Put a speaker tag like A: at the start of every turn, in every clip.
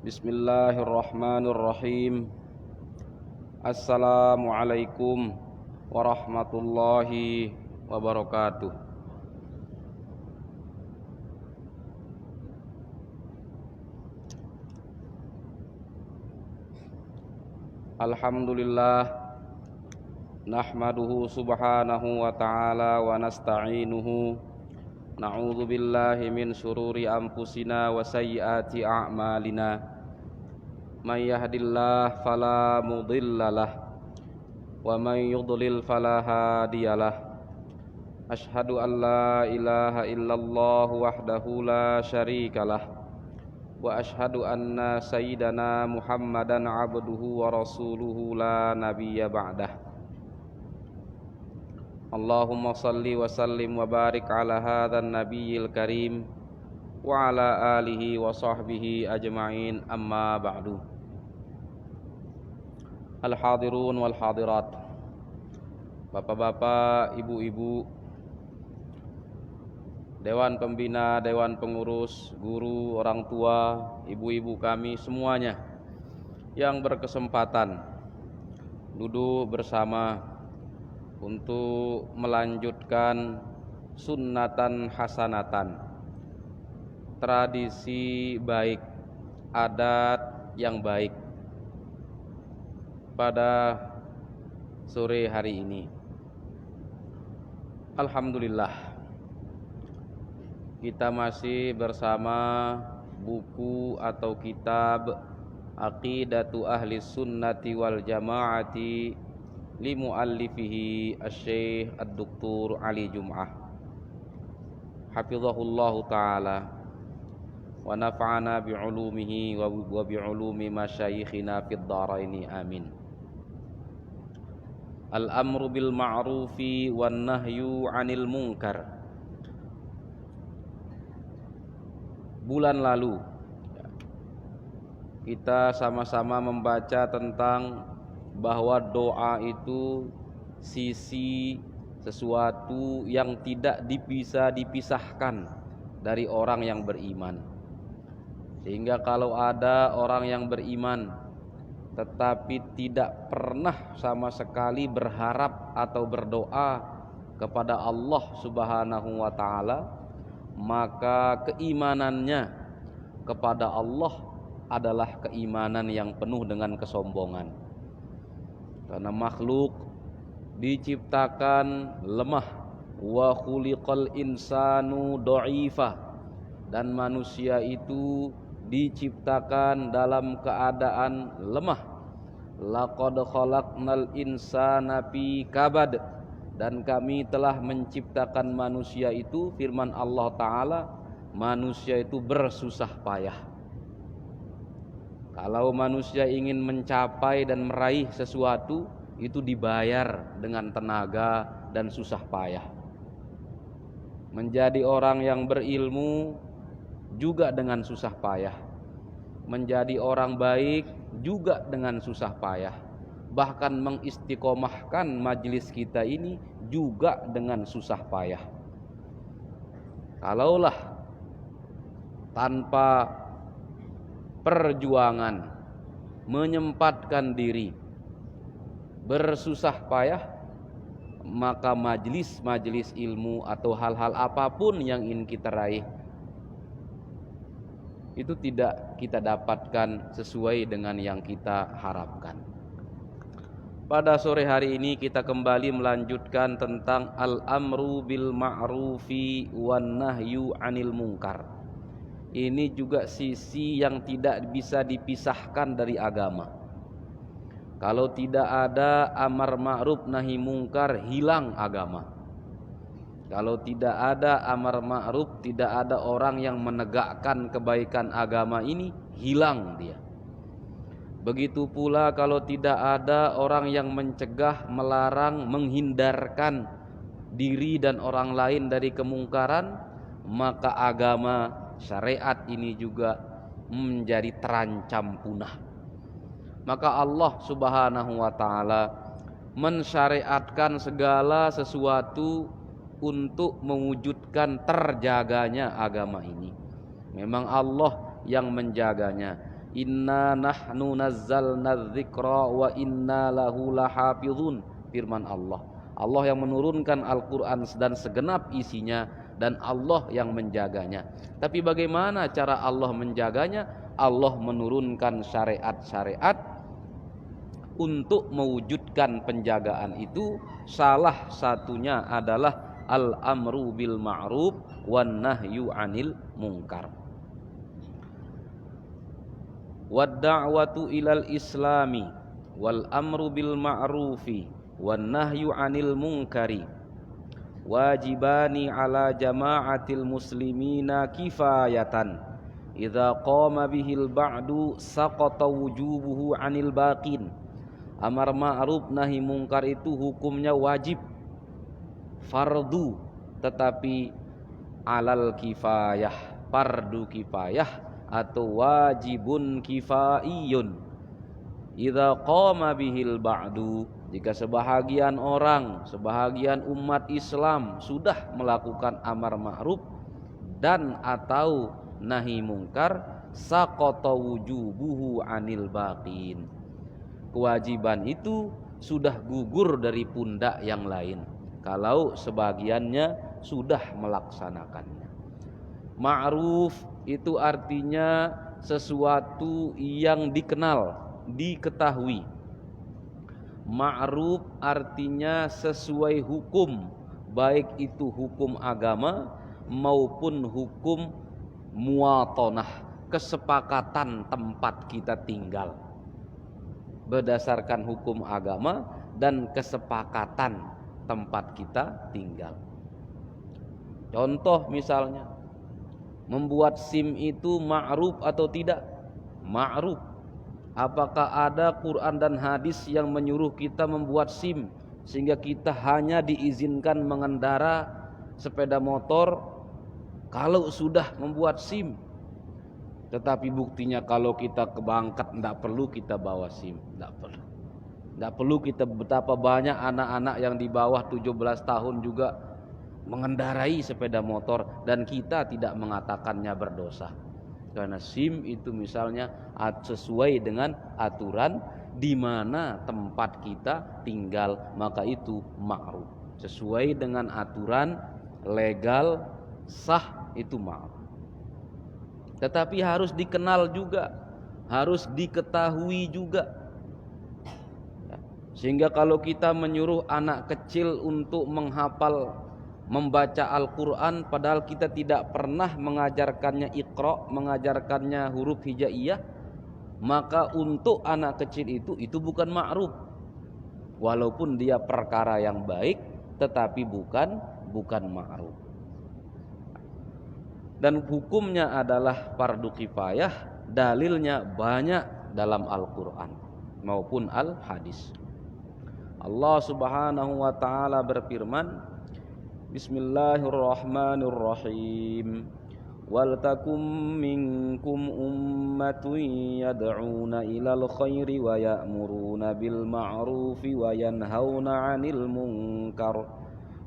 A: Bismillahirrahmanirrahim. Assalamualaikum warahmatullahi wabarakatuh. Alhamdulillah, nahmaduhu subhanahu wa ta'ala wa nasta'inuhu. Na'udzu billahi min syururi anfusina wa sayyiati a'malina. May yahdihillahu fala mudhillalah wa may yudlil fala hadiyalah. Asyhadu an la ilaha illallah wahdahu la syarikalah wa asyhadu anna sayyidana Muhammadan abduhu wa rasuluhu la nabiyya ba'dah. Allahumma salli wa sallim wa barik ala hadzal nabiyil karim wa ala alihi wa sahbihi ajma'in, amma ba'du. Al-hadirun wal hadirat, bapak-bapak, ibu-ibu, dewan pembina, dewan pengurus, guru, orang tua, ibu-ibu kami semuanya yang berkesempatan duduk bersama untuk melanjutkan sunnatan hasanatan, tradisi baik, adat yang baik pada sore hari ini. Alhamdulillah, kita masih bersama buku atau kitab Aqidatu Ahli Sunnati wal Jamaati li muallifihi asy-Syaikh Ad-Doktor Ali Jum'ah hafizahullahu ta'ala wa nafa'ana bi'ulumihi wa bi'ulumi masyayikhina fid dharaini amin. Al-amru bil ma'rufi wan nahyu 'anil munkar. Bulan lalu kita sama-sama membaca tentang bahwa doa itu sisi sesuatu yang tidak bisa dipisahkan dari orang yang beriman. Sehingga kalau ada orang yang beriman tetapi tidak pernah sama sekali berharap atau berdoa kepada Allah Subhanahu wa ta'ala, maka keimanannya kepada Allah adalah keimanan yang penuh dengan kesombongan. Karena makhluk diciptakan lemah, wa khuliqal insanu dha'ifa, dan manusia itu diciptakan dalam keadaan lemah. Laqad khalaqnal insana fi kabad, dan kami telah menciptakan manusia itu, firman Allah Ta'ala, manusia itu bersusah payah. Kalau manusia ingin mencapai dan meraih sesuatu, itu dibayar dengan tenaga dan susah payah. Menjadi orang yang berilmu juga dengan susah payah. Menjadi orang baik juga dengan susah payah. Bahkan mengistiqomahkan majelis kita ini juga dengan susah payah. Kalaulah tanpa perjuangan, menyempatkan diri, bersusah payah, maka majelis-majelis ilmu atau hal-hal apapun yang ingin kita raih itu tidak kita dapatkan sesuai dengan yang kita harapkan. Pada sore hari ini kita kembali melanjutkan tentang al-amru bil ma'rufi wan nahyu 'anil munkar. Ini juga sisi yang tidak bisa dipisahkan dari agama. Kalau tidak ada amar ma'ruf nahi mungkar, hilang agama. Kalau tidak ada amar ma'ruf, tidak ada orang yang menegakkan kebaikan agama ini, hilang dia. Begitu pula kalau tidak ada orang yang mencegah, melarang, menghindarkan diri dan orang lain dari kemungkaran, maka agama syariat ini juga menjadi terancam punah. Maka Allah Subhanahu wa ta'ala mensyariatkan segala sesuatu untuk mewujudkan terjaganya agama ini. Memang Allah yang menjaganya. Inna nahnu nazzalna dzikra wa inna lahu lahafizun. Firman Allah. Allah yang menurunkan Al-Quran dan segenap isinya, dan Allah yang menjaganya. Tapi bagaimana cara Allah menjaganya? Allah menurunkan syariat-syariat untuk mewujudkan penjagaan itu. Salah satunya adalah al-amru bil ma'ruf wan nahyu 'anil munkar. Wad da'watu ilal islami wal amru bil ma'rufi wan nahyu 'anil munkari wajibani ala jama'atil muslimina kifayatan. Idza qama bihil ba'du saqata wujubuhu 'anil baqin. Amar ma'ruf nahi mungkar itu hukumnya wajib, fardu, tetapi alal kifayah, fardu kifayah atau wajibun kifaiyun. Idza qama bihil ba'du, jika sebahagian orang, sebahagian umat Islam sudah melakukan amar ma'ruf dan atau nahi mungkar, saqata wujubuhu 'anil baqin. Kewajiban itu sudah gugur dari pundak yang lain kalau sebagiannya sudah melaksanakannya. Ma'ruf itu artinya sesuatu yang dikenal, diketahui. Ma'ruf artinya sesuai hukum, baik itu hukum agama maupun hukum muwatonah, kesepakatan tempat kita tinggal. Berdasarkan hukum agama dan kesepakatan tempat kita tinggal. Contoh misalnya, membuat SIM itu ma'ruf atau tidak? Ma'ruf. Apakah ada Quran dan hadis yang menyuruh kita membuat SIM sehingga kita hanya diizinkan mengendara sepeda motor kalau sudah membuat SIM? Tetapi buktinya kalau kita kebangkat tidak perlu kita bawa SIM, tidak perlu. Tidak perlu kita, betapa banyak anak-anak yang di bawah 17 tahun juga mengendarai sepeda motor dan kita tidak mengatakannya berdosa. Karena SIM itu misalnya sesuai dengan aturan di mana tempat kita tinggal, maka itu ma'ruf. Sesuai dengan aturan legal sah, itu ma'ruf. Tetapi harus dikenal juga, harus diketahui juga. Sehingga kalau kita menyuruh anak kecil untuk menghafal, membaca Al-Quran, padahal kita tidak pernah mengajarkannya Iqra, mengajarkannya huruf hijaiyah, maka untuk anak kecil itu bukan ma'ruf. Walaupun dia perkara yang baik, tetapi bukan ma'ruf. Dan hukumnya adalah fardu kifayah, dalilnya banyak dalam Al-Quran maupun Al-Hadis. Allah Subhanahu wa ta'ala berfirman, Bismillahirrahmanirrahim. Wal takum minkum ummatun yad'una ilal khairi wa ya'muruna bil ma'rufi wa yanhauna 'anil munkar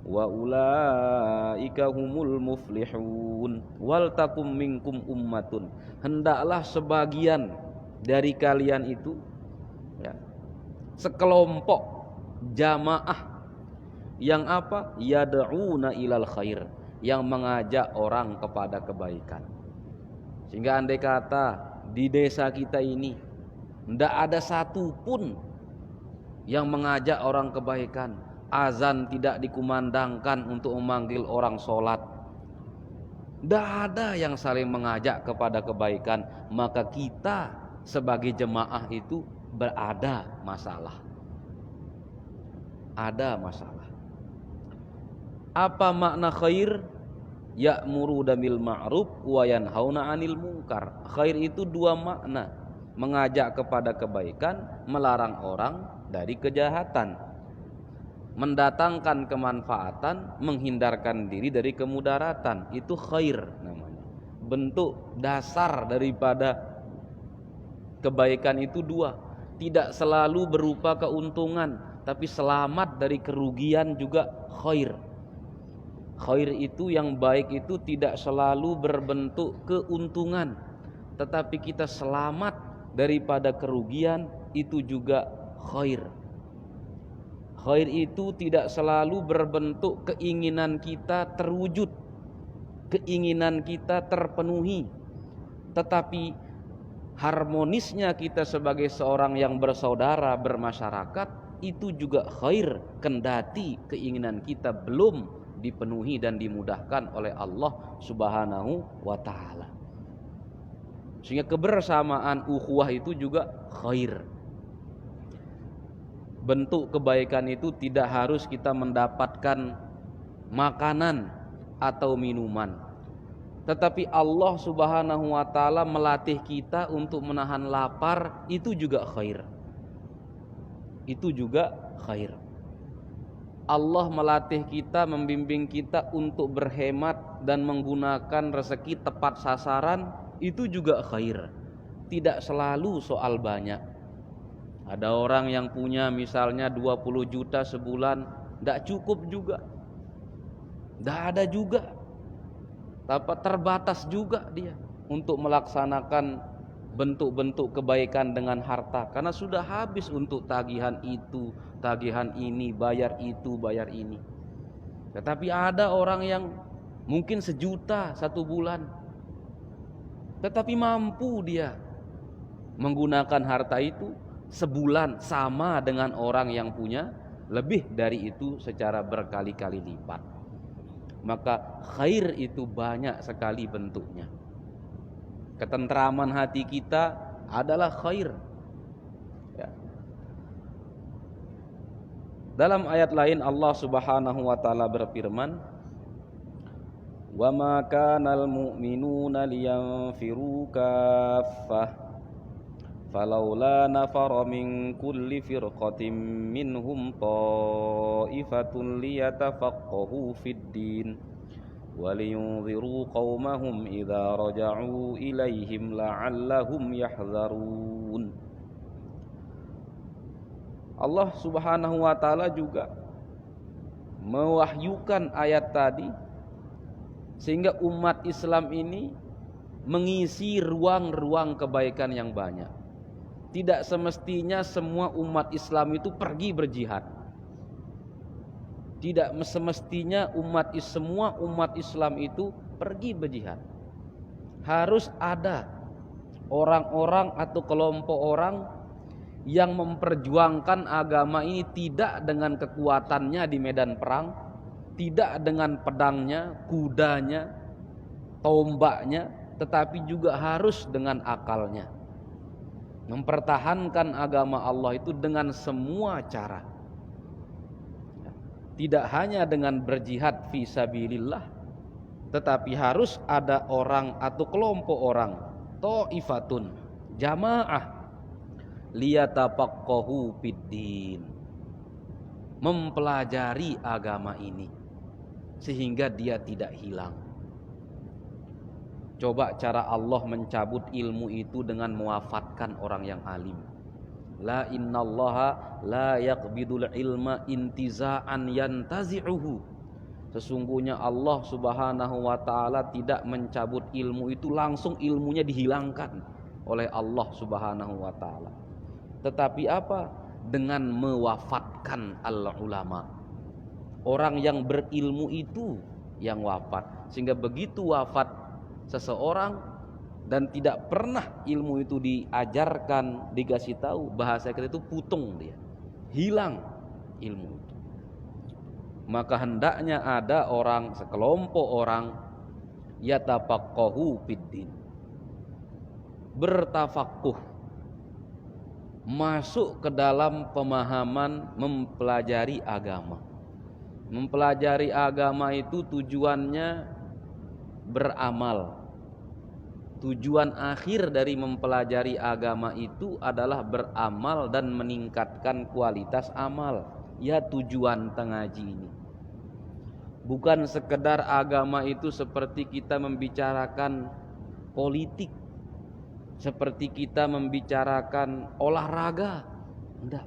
A: wa ulaika humul muflihun. Wal takum minkum ummatun, hendaklah sebagian dari kalian itu, ya, sekelompok jamaah yang apa? Yad'una ilal khair, yang mengajak orang kepada kebaikan. Sehingga andai kata di desa kita ini tidak ada satu pun yang mengajak orang kebaikan, azan tidak dikumandangkan untuk memanggil orang sholat, tidak ada yang saling mengajak kepada kebaikan, maka kita sebagai jemaah itu berada masalah. Ada masalah. Apa makna khair? Ya'muruna bil ma'ruf wa yanhauna 'anil munkar. Khair itu dua makna, mengajak kepada kebaikan, melarang orang dari kejahatan, mendatangkan kemanfaatan, menghindarkan diri dari kemudaratan. Itu khair namanya. Bentuk dasar daripada kebaikan itu dua, tidak selalu berupa keuntungan, tapi selamat dari kerugian juga khair. Khair itu, yang baik itu tidak selalu berbentuk keuntungan, tetapi kita selamat daripada kerugian, itu juga khair. Khair itu tidak selalu berbentuk keinginan kita terwujud, keinginan kita terpenuhi, tetapi harmonisnya kita sebagai seorang yang bersaudara, bermasyarakat, itu juga khair, kendati keinginan kita belum dipenuhi dan dimudahkan oleh Allah Subhanahu wa ta'ala. Sehingga kebersamaan ukhuwah itu juga khair. Bentuk kebaikan itu tidak harus kita mendapatkan makanan atau minuman, tetapi Allah Subhanahu wa ta'ala melatih kita untuk menahan lapar, itu juga khair. Itu juga khair. Allah melatih kita, membimbing kita untuk berhemat dan menggunakan rezeki tepat sasaran, itu juga khair. Tidak selalu soal banyak. Ada orang yang punya misalnya 20 juta sebulan, tidak cukup juga, tidak ada juga, tapi terbatas juga dia untuk melaksanakan bentuk-bentuk kebaikan dengan harta, karena sudah habis untuk tagihan itu, tagihan ini, bayar itu, bayar ini. Tetapi ada orang yang mungkin 1 juta 1 bulan, tetapi mampu dia menggunakan harta itu sebulan sama dengan orang yang punya lebih dari itu secara berkali-kali lipat. Maka khair itu banyak sekali bentuknya. Ketentraman hati kita adalah khair. Ya. Dalam ayat lain Allah Subhanahu wa ta'ala berfirman, "Wa ma kanal mu'minuna liyanfiru kaffah falaula nafara min kulli firqatin minhum ta'ifatun liyatafaqahu fid din waliyunziru qaumahum idza raja'u ilaihim la'allahum yahzarun." Allah Subhanahu wa ta'ala juga mewahyukan ayat tadi sehingga umat Islam ini mengisi ruang-ruang kebaikan yang banyak. Tidak semestinya semua umat Islam itu pergi berjihad. Tidak semestinya semua umat Islam itu pergi berjihad. Harus ada orang-orang atau kelompok orang yang memperjuangkan agama ini, tidak dengan kekuatannya di medan perang, tidak dengan pedangnya, kudanya, tombaknya, tetapi juga harus dengan akalnya. Mempertahankan agama Allah itu dengan semua cara. Tidak hanya dengan berjihad fi sabilillah, tetapi harus ada orang atau kelompok orang, ta'ifatun, jamaah, liyatafaqahu fiddin, mempelajari agama ini sehingga dia tidak hilang. Coba cara Allah mencabut ilmu itu dengan mewafatkan orang yang alim. La innallaha la yaqbidul ilma intiza'an yantazi'uhu. Sesungguhnya Allah Subhanahu wa ta'ala tidak mencabut ilmu itu langsung ilmunya dihilangkan oleh Allah Subhanahu wa ta'ala. Tetapi apa? Dengan mewafatkan al-ulama. Orang yang berilmu itu yang wafat. Sehingga begitu wafat seseorang dan tidak pernah ilmu itu diajarkan, dikasih tahu, bahasa kita itu putung, dia hilang ilmu itu. Maka hendaknya ada orang, sekelompok orang, yatafaqahu fiddin, bertafakuh, masuk ke dalam pemahaman mempelajari agama. Mempelajari agama itu tujuannya beramal. Tujuan akhir dari mempelajari agama itu adalah beramal dan meningkatkan kualitas amal. Ya, tujuan tengaji ini bukan sekedar agama itu seperti kita membicarakan politik, seperti kita membicarakan olahraga. Tidak.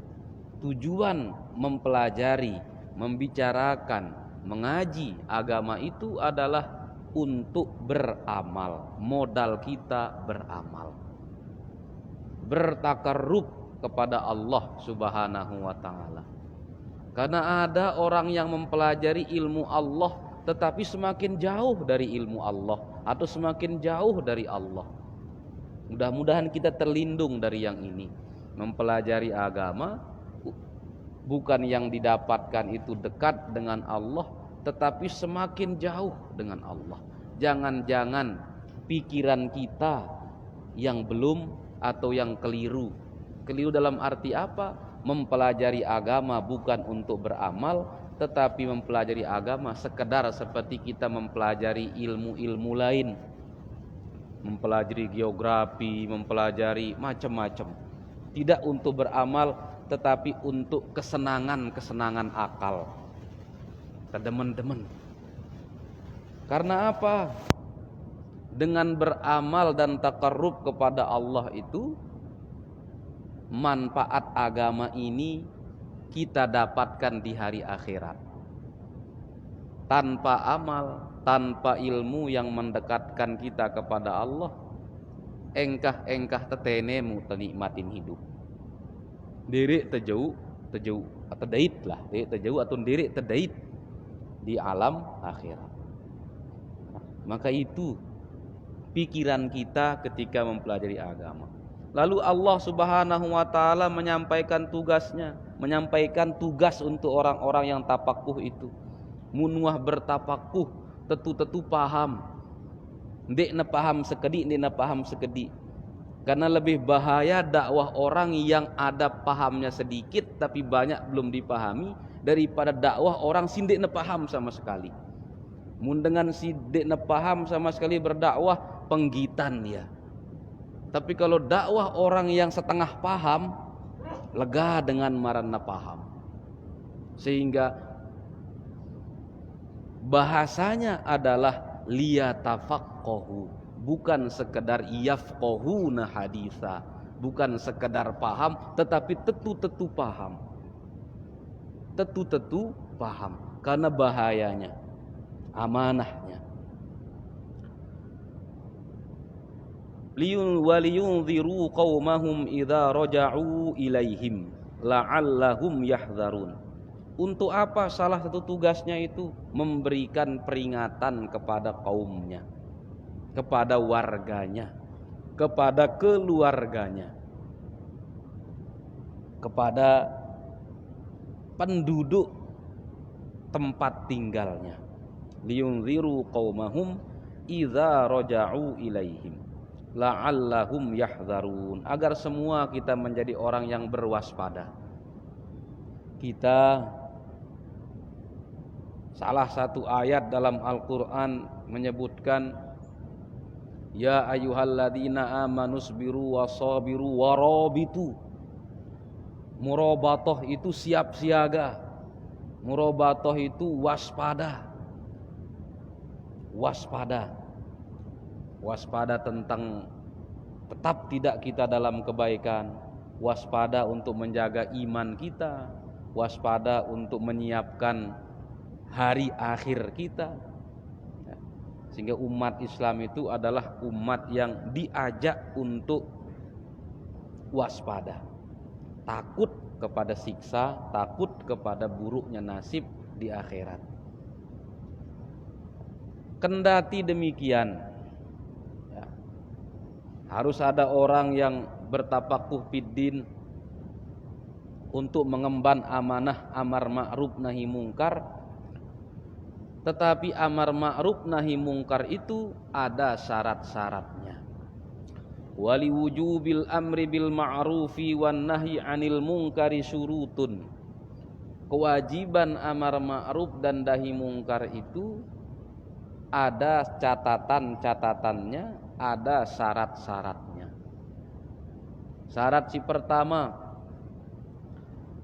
A: Tujuan mempelajari, membicarakan, mengaji agama itu adalah untuk beramal. Modal kita beramal, bertakarrub kepada Allah Subhanahu wa taala. Karena ada orang yang mempelajari ilmu Allah tetapi semakin jauh dari ilmu Allah atau semakin jauh dari Allah. Mudah-mudahan kita terlindung dari yang ini. Mempelajari agama bukan yang didapatkan itu dekat dengan Allah, tetapi semakin jauh dengan Allah. Jangan-jangan pikiran kita yang belum atau yang keliru. Keliru dalam arti apa? Mempelajari agama bukan untuk beramal, tetapi mempelajari agama sekedar seperti kita mempelajari ilmu-ilmu lain. Mempelajari geografi, mempelajari macam-macam. Tidak untuk beramal, tetapi untuk kesenangan akal, kedemen-demen. Karena apa? Dengan beramal dan takarrub kepada Allah itu, manfaat agama ini kita dapatkan di hari akhirat. Tanpa amal, tanpa ilmu yang mendekatkan kita kepada Allah, engkah tetenemu tenikmatin hidup. Diri tejauh atau dait lah, diri tejauh atau diri tedait di alam akhirat. Maka itu pikiran kita ketika mempelajari agama. Lalu Allah Subhanahu wa taala menyampaikan tugasnya, menyampaikan tugas untuk orang-orang yang tapakuh itu. Munuah bertapakuh, tetu paham. Ndek na paham sekedi. Karena lebih bahaya dakwah orang yang ada pahamnya sedikit tapi banyak belum dipahami daripada dakwah orang sindik na paham sama sekali. Mun dengan sindik na paham sama sekali berdakwah penggitan dia. Tapi kalau dakwah orang yang setengah paham, lega dengan marana paham. Sehingga bahasanya adalah liyatafaqahu, bukan sekedar yafqahuna haditha, bukan sekedar paham, tetapi tetu paham. Tetu paham. Karena bahayanya, amanahnya. Waliyunziru qaumahum idza raja'u ilaihim la'allahum yahdharun. Untuk apa? Salah satu tugasnya itu memberikan peringatan kepada kaumnya, kepada warganya, kepada keluarganya, kepada penduduk tempat tinggalnya. Liyunziru qaumahum idza raja'u ilaihim la'allahum yahdharun, agar semua kita menjadi orang yang berwaspada. Kita, salah satu ayat dalam Al-Quran menyebutkan, ya ayyuhalladzina amanu sabiru wasabiru warabitu. Murabatoh itu siap siaga, murabatoh itu waspada. Waspada tentang tetap tidak kita dalam kebaikan, waspada untuk menjaga iman kita, waspada untuk menyiapkan hari akhir kita. Sehingga umat Islam itu adalah umat yang diajak untuk waspada, takut kepada siksa, takut kepada buruknya nasib di akhirat. Kendati demikian, harus ada orang yang bertapakuh fiddin untuk mengemban amanah amar ma'ruf nahi mungkar. Tetapi amar ma'ruf nahi mungkar itu ada syarat-syaratnya. Wali wujubil amri bil ma'rufi wan nahyi 'anil munkari syurutun. Kewajiban amar ma'ruf dan nahi mungkar itu ada catatan-catatannya, ada syarat-syaratnya. Syarat si pertama,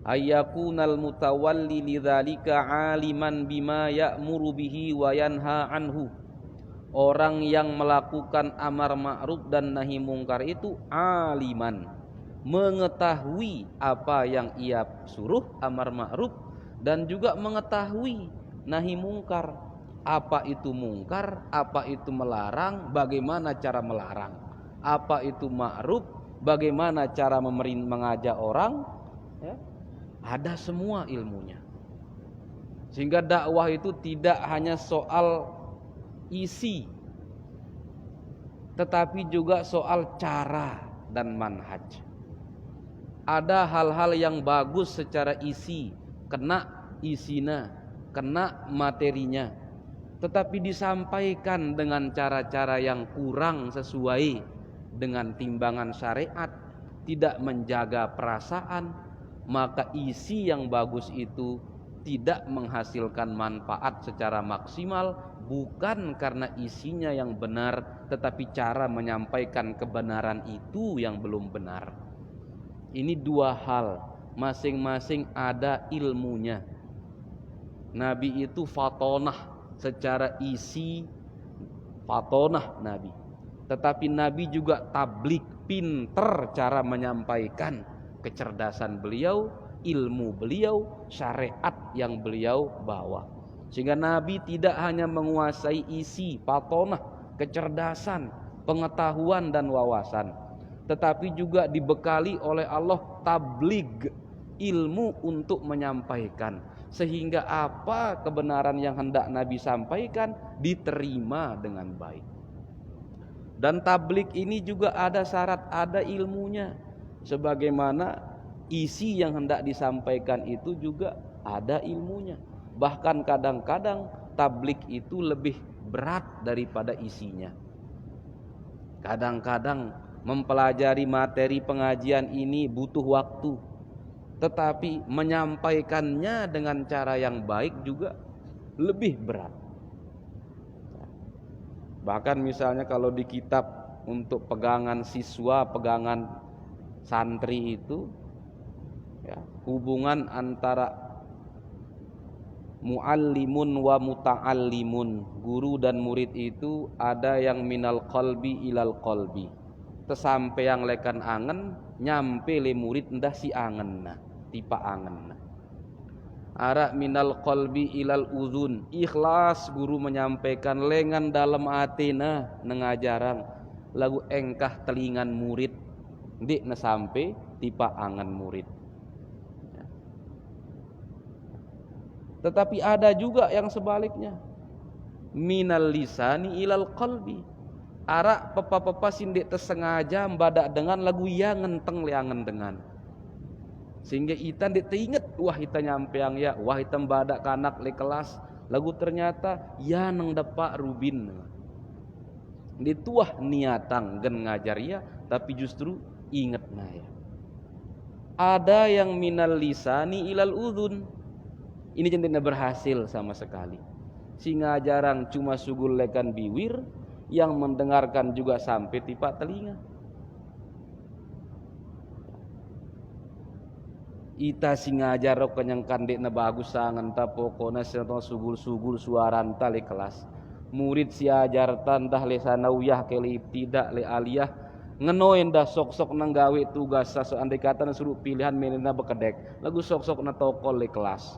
A: ayyakunal mutawalli lidzalika aliman bima ya'muru bihi wa yanha anhu. Orang yang melakukan amar ma'ruf dan nahi mungkar itu aliman, mengetahui apa yang ia suruh amar ma'ruf dan juga mengetahui nahi mungkar. Apa itu mungkar? Apa itu melarang? Bagaimana cara melarang? Apa itu ma'ruf? Bagaimana cara mengajak orang? Ya, ada semua ilmunya. Sehingga dakwah itu tidak hanya soal isi, tetapi juga soal cara dan manhaj. Ada hal-hal yang bagus secara isi, kena isina, kena materinya, tetapi disampaikan dengan cara-cara yang kurang sesuai dengan timbangan syariat, tidak menjaga perasaan, maka isi yang bagus itu tidak menghasilkan manfaat secara maksimal, bukan karena isinya yang benar, tetapi cara menyampaikan kebenaran itu yang belum benar. Ini dua hal, masing-masing ada ilmunya. Nabi itu fatonah secara isi, fatonah Nabi. Tetapi Nabi juga tablik, pinter cara menyampaikan, kecerdasan beliau, ilmu beliau, syariat yang beliau bawa. Sehingga Nabi tidak hanya menguasai isi, fatonah, kecerdasan, pengetahuan dan wawasan, tetapi juga dibekali oleh Allah tablig, ilmu untuk menyampaikan, sehingga apa kebenaran yang hendak Nabi sampaikan diterima dengan baik. Dan tablig ini juga ada syarat, ada ilmunya. Sebagaimana isi yang hendak disampaikan itu juga ada ilmunya. Bahkan kadang-kadang tablig itu lebih berat daripada isinya. Kadang-kadang mempelajari materi pengajian ini butuh waktu, tetapi menyampaikannya dengan cara yang baik juga lebih berat. Bahkan misalnya kalau di kitab untuk pegangan siswa, pegangan santri itu, ya, hubungan antara muallimun wa muta'allimun, guru dan murid itu ada yang minal qalbi ilal qalbi, tesampe yang lekan angen nyampe le murid ndah si angen nah, tipa angen nah. Ara minal qalbi ilal uzun, ikhlas guru menyampaikan lengan dalam atina nengajarang lagu engkah telingan murid dik na sampai tipa angen murid. Tetapi ada juga yang sebaliknya, minal lisani ilal qalbi, ara pepa-pepa sindik tersengaja badak dengan lagu yang ngenteng liangan dengan, sehingga ita ndik teringat wah ita nyampe yang ya, wah ita badak kanak le kelas lagu ternyata ya nang dapat rubin dituah niatang gen ngajar ya, tapi justru inget nah ya. Ada yang minal lisani ilal udhun, ini centina berhasil sama sekali, singa jarang cuma sugul lekan biwir, yang mendengarkan juga sampai tipa telinga. Ita singa jarok kenyangkan dek na bagus sangan ta pokona setong sugul-sugul suaran ta le kelas. Murid si ajar tandah le sanawiyah keli tidak le aliyah ngenoin dah sok-sok nang gawe tugas saso andai kata na suruh pilihan menena bekedek lagu sok-sok na tokol le kelas.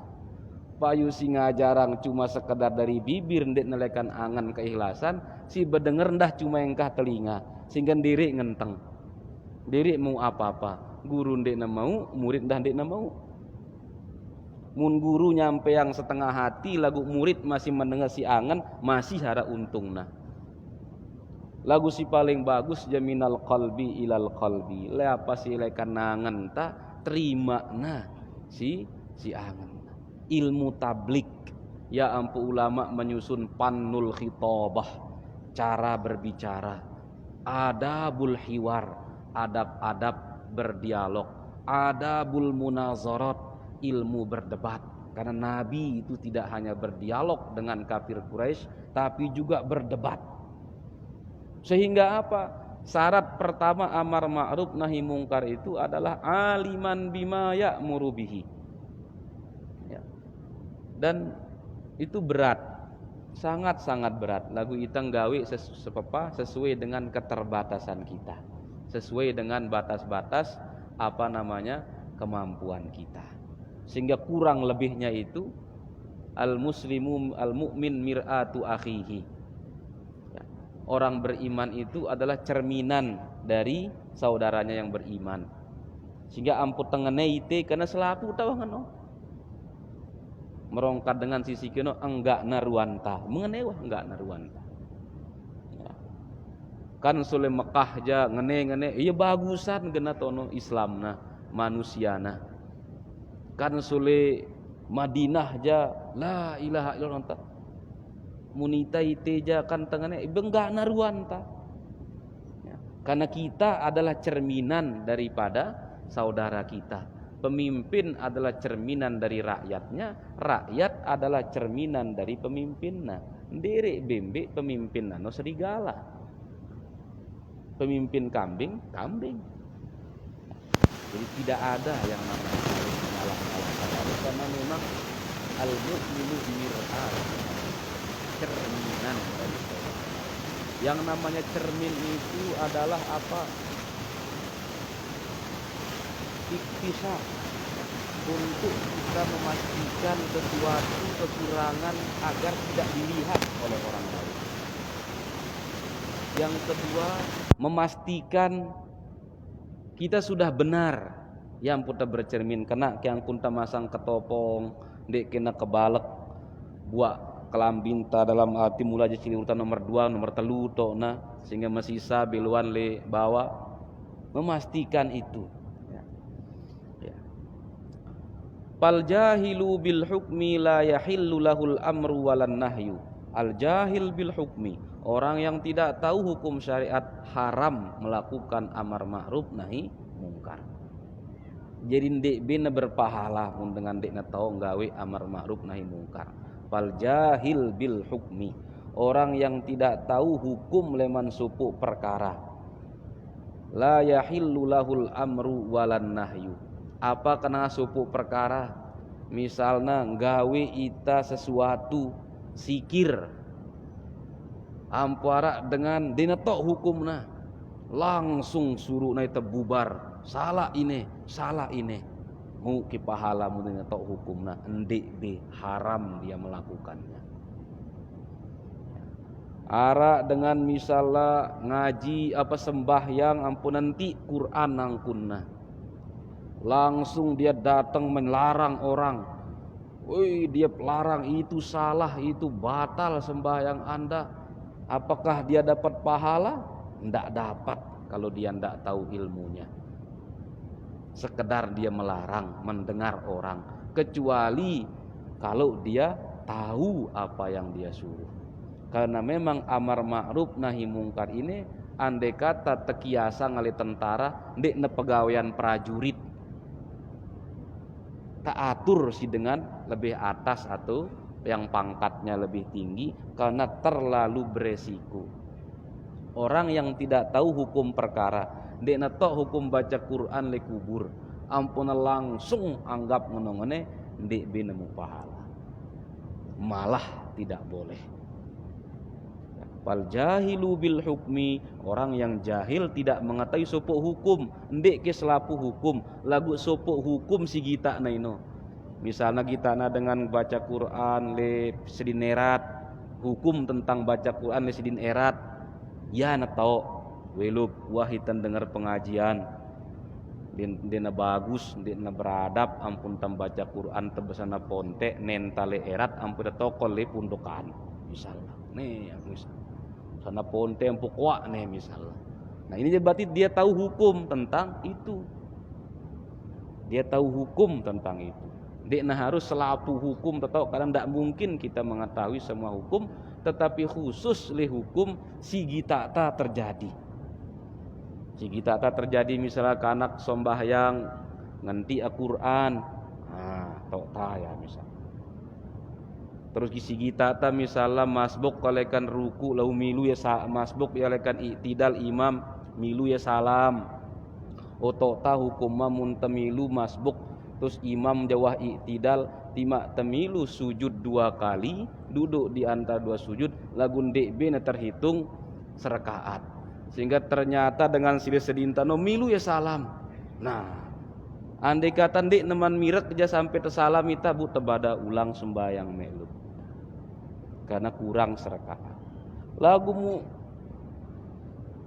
A: Payu singa jarang cuma sekedar dari bibir ndek nelekan angan keikhlasan, si bedenger ndah cuma engkah telinga, sehingga diri ngenteng. Diri mau apa-apa, guru ndek na mau, murid ndah ndek na mau. Mun guru nyampe yang setengah hati, lagu murid masih mendengar si angan, masih hara untung nah. Lagu si paling bagus jaminal qalbi ilal qalbi. Le apa si lekan nangan ta terima nah si angan. Ilmu tablik, ya ampu ulama menyusun pannul khitabah, cara berbicara, adabul hiwar, adab-adab berdialog, adabul munazarat, ilmu berdebat. Karena Nabi itu tidak hanya berdialog dengan kafir Quraisy, tapi juga berdebat. Sehingga apa? Syarat pertama amar ma'ruf nahi mungkar itu adalah aliman bima ya'muru bihi. Dan itu berat, sangat-sangat berat. Lagu itang gawe sesuai dengan keterbatasan kita, sesuai dengan batas-batas kemampuan kita. Sehingga kurang lebihnya itu al-muslimu al-mu'min mir'atu akhihi. Ya. Orang beriman itu adalah cerminan dari saudaranya yang beriman. Sehingga ampun tengene ite karena selaku tawangan merongkat dengan sisi keno enggak naruanta, mengenewah enggak naruanta. Ya. Kan sule Mekah ja ngene iya bagusan gena tono Islamna manusiana. Kan sule Madinah ja la ilaha illallah munita ite ja kan tengene enggak naruanta. Ya. Karena kita adalah cerminan daripada saudara kita. Pemimpin adalah cerminan dari rakyatnya, rakyat adalah cerminan dari pemimpinnya. Ndere bembe pemimpin nano serigala. Pemimpin kambing, kambing. Jadi tidak ada yang namanya ngalah-ngalah karena memang al-mu'minu mir'at, cerminan dari saudara. Yang namanya cermin itu adalah apa? Iktisar untuk kita memastikan sesuatu kekurangan agar tidak dilihat oleh orang lain. Yang kedua, memastikan kita sudah benar yang putar bercermin kena yang kunta masang ketopong dek kena kebalek buat kelambinta dalam arti mulai jadi urutan nomor 2 nomor 3 tokna sehingga mesisa biluan le bawa memastikan itu. Fal jahilu bil hukmi la yahillu lahul amru walan nahyu. Al jahil bil hukmi, orang yang tidak tahu hukum syariat haram melakukan amar ma'ruf nahi mungkar. Jadi ndek bina berpahala mun dengan ndek na tahu gawe amar ma'ruf nahi mungkar. Fal jahil bil hukmi, orang yang tidak tahu hukum leman supu perkara. La yahillu lahul amru walan nahyu. Apa kena supu perkara? Misalnya gawe ita sesuatu sikir ampara dengan dinatok hukumna langsung suruh naik terbubar salah ini mu ki pahala mu dinatok hukumna endik be haram dia melakukannya. Ara dengan misalnya ngaji apa sembahyang ampun nanti Quran nangkunna langsung dia datang melarang orang. Woi, dia pelarang itu salah, itu batal sembahyang Anda. Apakah dia dapat pahala? Tidak dapat kalau dia tidak tahu ilmunya. Sekedar dia melarang, mendengar orang. Kecuali kalau dia tahu apa yang dia suruh. Karena memang amar ma'ruf nahi mungkar ini andai kata tekiasa ngali tentara, ndek ne pegawaian prajurit. Tak atur sih dengan lebih atas atau yang pangkatnya lebih tinggi karena terlalu beresiko. Orang yang tidak tahu hukum perkara, ndek netok hukum baca Quran le kubur, ampun langsung anggap menongone ndek binemu pahala. Malah tidak boleh. Fal jahilu bil hukmi, orang yang jahil tidak mengetahui sopok hukum, ndek ke selapu hukum, lagu sopok hukum si kita na ino. Misalnya kita na dengan baca Quran le sedin erat, hukum tentang baca Quran le sedin erat, ya na tau welub wahitan dengar pengajian, dina bagus, dina beradab, ampun tam baca Quran tebesana ponte nentale erat, ampun tokol le pundukan, misalnya, nih yang misalnya. Sana ponte yang pokok nih misalnya. Nah ini berarti dia tahu hukum tentang itu. Dia tahu hukum tentang itu. Dia harus selapu hukum, tetap kadang tidak mungkin kita mengetahui semua hukum, tetapi khusus li hukum sigita terjadi. Sigita terjadi misalnya ke anak sombahyang nganti Al-Quran, tok ya misalnya. Terus kisi kita misalnya masbuk kalekan ruku lau milu ya masbuk ya kalekan iktidal imam milu ya salam. Oto ta hukum mun temilu masbuk terus imam jawah iktidal tima temilu sujud 2 kali duduk di antara 2 sujud lagun dekbe na terhitung serakaat. Sehingga ternyata dengan silih sedintano milu ya salam. Nah, Andai kata ndik neman mirek aja sampai tersalam ita bu tebada ulang sembahyang meluk. Karena kurang serakaat. Lagu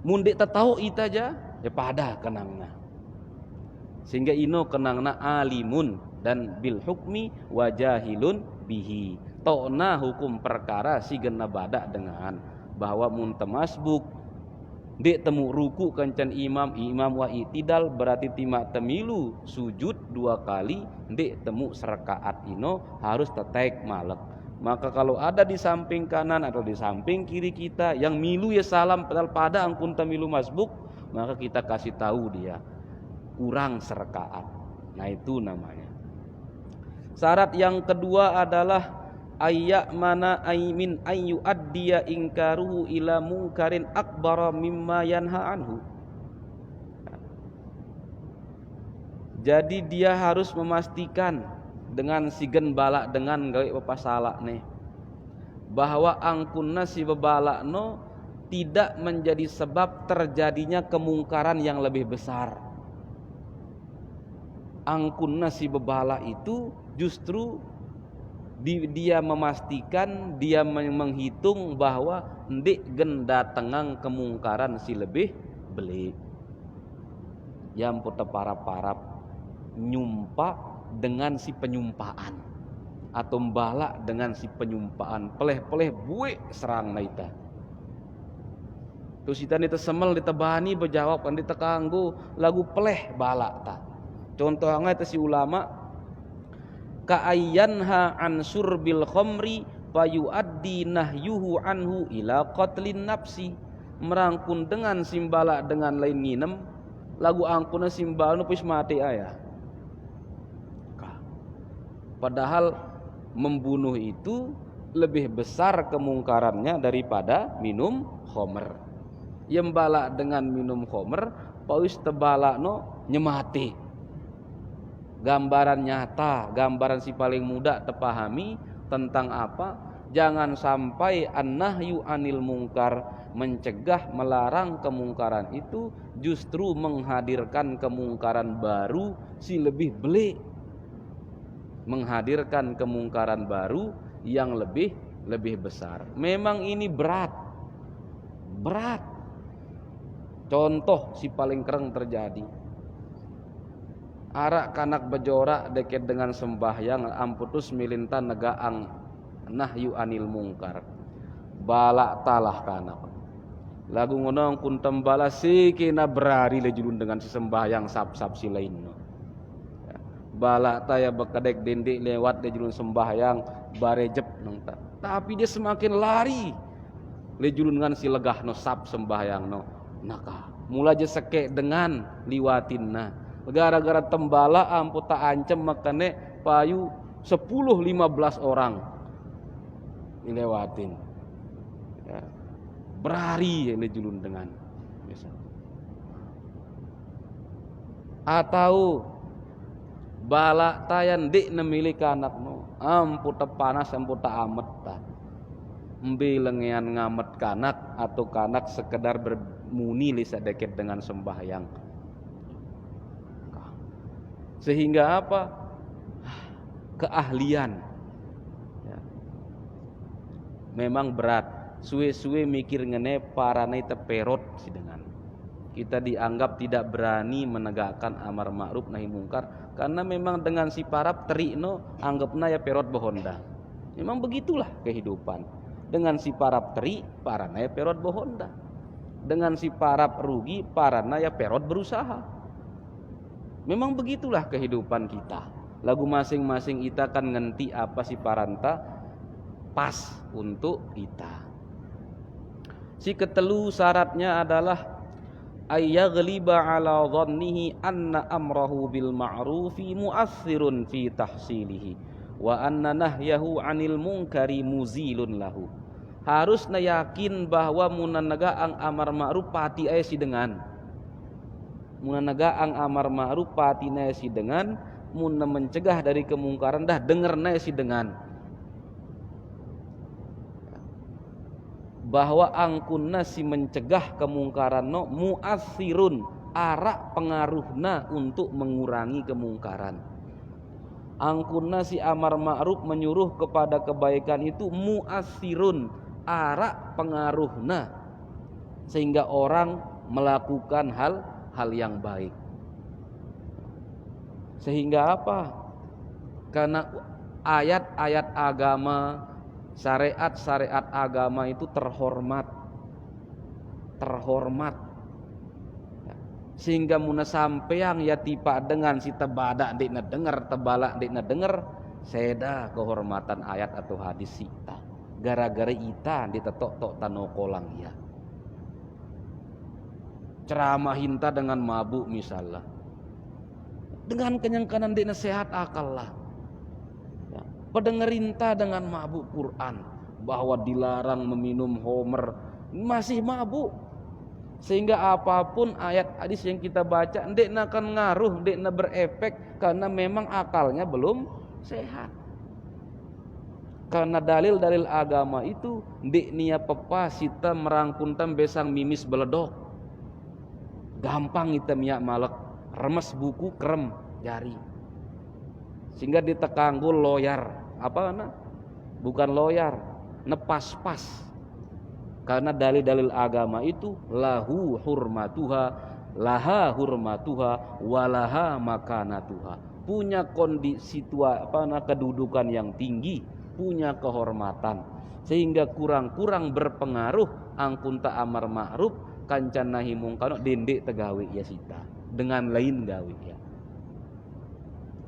A: mundik tahu ita aja ya pada kenangna. Sehingga ino kenangna alimun dan bil hukmi wajahilun bihi. Tokna hukum perkara si gena badak dengan bahwa mun temasbuk dek temu ruku kancan imam wa itidal berarti timak temilu sujud 2 kali dek temu serakaat ino harus tetek malek. Maka kalau ada di samping kanan atau di samping kiri kita yang milu ya salam padahal pada angkun temilu masbuk, maka kita kasih tahu dia kurang serakaat. Nah itu namanya. Syarat yang kedua adalah ayyak mana aimin ayu addiya ingkaruhu ila mungkarin akbara mimma yanha anhu. Jadi dia harus memastikan dengan sigen balak dengan gawe papasalak nih bahwa angkunna si bebalak no tidak menjadi sebab terjadinya kemungkaran yang lebih besar. Angkunna si bebalak itu justru dia memastikan, dia menghitung bahwa ndik genda tengang kemungkaran si lebih beli. Yang putar parap-parap nyumpa dengan si penyumpaan atau balak dengan si penyumpaan peleh-peleh buik serang naita. Terus kita nita semel nita bani berjawab kan nita kanggo lagu peleh balak ta. Contohnya itu si ulama ka'ayyanha an surbil khamri fayuaddi nahyuhu anhu ila qatlin nafsi. Merangkun dengan simbala dengan lain nginem lagu angkuna simbal nu pis mati aya. Padahal membunuh itu lebih besar kemungkarannya daripada minum khamr. Yang bala dengan minum khamr paus tebala no nyemati. Gambaran nyata, gambaran si paling mudah terpahami tentang apa? Jangan sampai an-nahyu anil mungkar, mencegah melarang kemungkaran itu justru menghadirkan kemungkaran baru si lebih belik. Menghadirkan kemungkaran baru yang lebih besar. Memang ini berat. Contoh si paling kereng terjadi. Arak kanak bejorak deket dengan sembahyang amputus milintan negaang nahyu anil mungkar. Balak talah kanak. Lagu ngonong kun tembala sikina berari lejulun dengan si sembahyang sap-sap si lain. Balak taya bekedek dendik lewat lejulun sembahyang barejep nongta. Tapi dia semakin lari lejulun dengan si legah no sap sembahyang no. Naka mula je sekek dengan liwatinna. Gara-gara tembala amputa ancem makane payu 10-15 orang dilewatin. Ya. Berari yang dijulun dengan. Atau bala tayan dik nemiliki anakmu amputa panas amputa amet ta. Embi lengean ngamet kanak atau kanak sekedar bermuni lisa deket dengan sembahyang. Sehingga apa? Keahlian ya. Memang berat. Suwe-suwe mikir ngene parane teperot si dengan. Kita dianggap tidak berani menegakkan amar ma'ruf nahi mungkar karena memang dengan si parap terikno anggapna ya perot bohonda. Memang begitulah kehidupan. Dengan si parap terik parana ya perot bohonda. Dengan si parap rugi parana ya perot berusaha. Memang begitulah kehidupan kita. Lagu masing-masing kita kan ngenti apa si paranta pas untuk kita. Si ketelu syaratnya adalah ayyaghliba ala dhannihi anna amrahu bil ma'rufi mu'athirun fi tahsilihi wa anna nahyahu 'anil munkari muzilun lahu. Harus na yakin bahwa munanaga amar ma'ruf pati aya si dengan. Munanaga amar ma'ruf pati na si dengan, mun mencegah dari kemungkaran dah denger na si dengan. Bahwa angkunna si mencegah kemungkaran no mu'athirun arak pengaruhna untuk mengurangi kemungkaran. Angkunna si amar ma'ruf menyuruh kepada kebaikan itu mu'assirun, arak pengaruhna sehingga orang melakukan hal yang baik. Sehingga apa? Karena ayat-ayat agama, syariat-syariat agama itu terhormat. Sehingga muna sampeang ya tipa dengan si tebada ndekna denger, tebala ndekna denger, seda kehormatan ayat atau hadis sita. Gara-gara ita ditetok-tok tanokolang ya. Ceramah hinta dengan mabuk misalnya. Dengan kenyangkanan ndekna sehat akal lah. Ya. Pedengerinta dengan mabuk Quran bahwa dilarang meminum homer, masih mabuk. Sehingga apapun ayat hadis yang kita baca ndekna akan ngaruh, ndekna berefek karena memang akalnya belum sehat. Karena dalil-dalil agama itu ndeknia pepa sita merangkuntam besang mimis beledok. Gampang kita miak malek, remes buku krem jari. Sehingga ditekanggul loyar, apa na? Bukan loyar, nepas-pas. Karena dalil-dalil agama itu lahu hurmatuha, laha hurmatuha, walaha makanatuha. Punya kondisi kedudukan yang tinggi, punya kehormatan. Sehingga kurang-kurang berpengaruh angkunta amar ma'ruf kancan nahi mungkar dendek tegawe ya sita. Dengan lain gawe ya.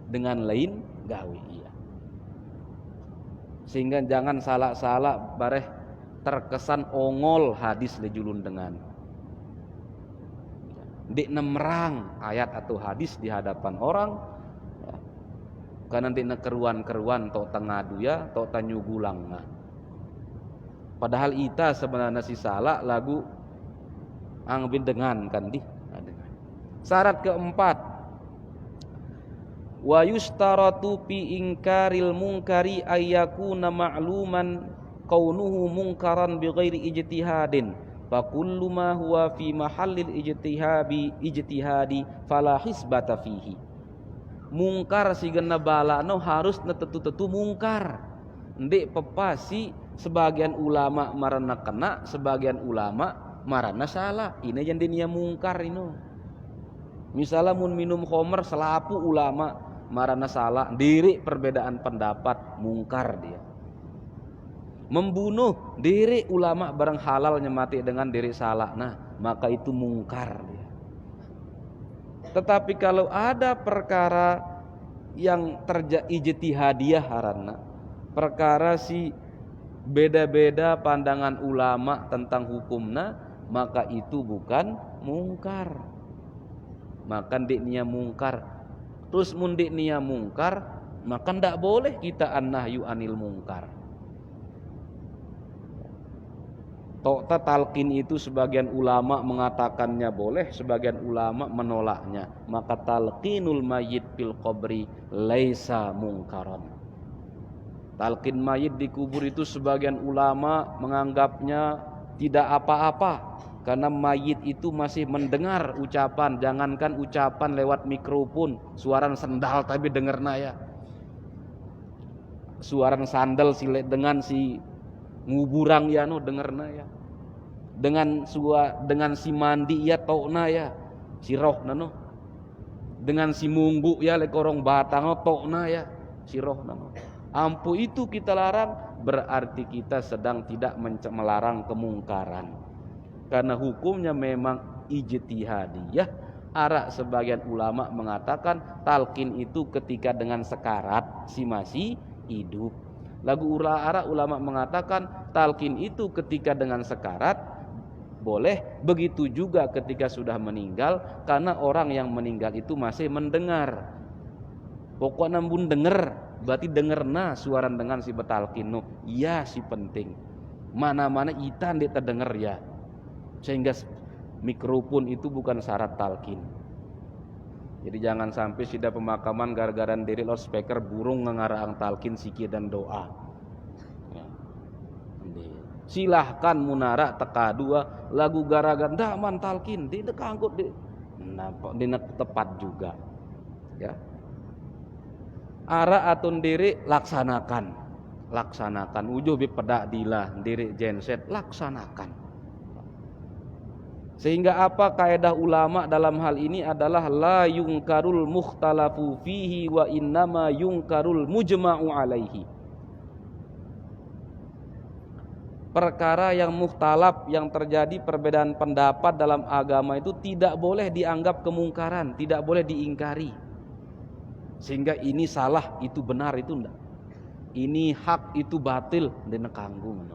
A: Dengan lain gawe ya. Sehingga jangan salah-salah bareh terkesan ongol hadis lejulun dengan dik nemerang ayat atau hadis di hadapan orang ya. Karena dik keruan-keruan tok tengadu ya tok tanyugulang nah. Padahal ita sebenarnya si salah lagu angbin dengan kan di syarat keempat wa yustaratu fi ingkaril munkari ayyakuna ma'luman kaunuhu mungkaran bighairi ijtihadin fa kullu ma huwa fi mahallil ijtihadi fala hisbata fihi. Mungkar sigenna balano harus tetu-tetu mungkar. Ndek pepasi sebagian ulama marana kena, sebagian ulama marana salah. Ini yang dinia mungkar ino. Misalnya mun minum khamr selapu ulama marana salah, diri perbedaan pendapat mungkar dia. Membunuh diri ulama barang halal nyemati dengan diri salah, nah maka itu mungkar dia. Tetapi kalau ada perkara yang ijtihadiyah harana, perkara si beda-beda pandangan ulama tentang hukumna, maka itu bukan mungkar. Maka ndeknya mungkar. Terus mundiknya mungkar, maka ndak boleh kita an-nahyu anil mungkar. Tokta talqin itu sebagian ulama mengatakannya boleh, sebagian ulama menolaknya. Maka talqinul mayyit fil qabri laisa mungkaron. Talqin mayit di kubur itu sebagian ulama menganggapnya tidak apa-apa. Karena mayit itu masih mendengar ucapan, jangankan ucapan lewat mikrofon, suara sendal tapi dengerna ya. Suara sandal dengan si nguburang ya no dengerna ya. Dengan si mandi ya tokna ya si rohna no. Dengan si munggu ya lekorong batang no tokna ya si rohna no. Ampu itu kita larang, berarti kita sedang tidak melarang kemungkaran. Karena hukumnya memang ijtihadiyah. Arak sebagian ulama mengatakan talqin itu ketika dengan sekarat si masih hidup. Lagu arak ulama mengatakan talqin itu ketika dengan sekarat boleh, begitu juga ketika sudah meninggal, karena orang yang meninggal itu masih mendengar. Pokoknya nambun denger, berarti dengerna suara dengan si betalqin no. Iya si penting. Mana-mana ita ndik terdengar ya. Sehingga mikrofon itu bukan syarat talqin. Jadi jangan sampai sudah pemakaman gara-gara diri loudspeaker burung ngarang talqin sikir dan doa. Ya. Silahkan munara teka dua lagu gara-gara ndak man talqin, tidak kangkut Nah, dina tepat juga. Ya. Ara atun diri laksanakan. Ujuh bi pedak dilah diri genset laksanakan. Sehingga apa kaidah ulama dalam hal ini adalah la yungkarul mukhtalafu fihi wa innama yungkarul mujma'u alaihi. Perkara yang mukhtalaf, yang terjadi perbedaan pendapat dalam agama itu tidak boleh dianggap kemungkaran, tidak boleh diingkari. Sehingga ini salah, itu benar, itu enggak. Ini hak, itu batil, dina kanggung.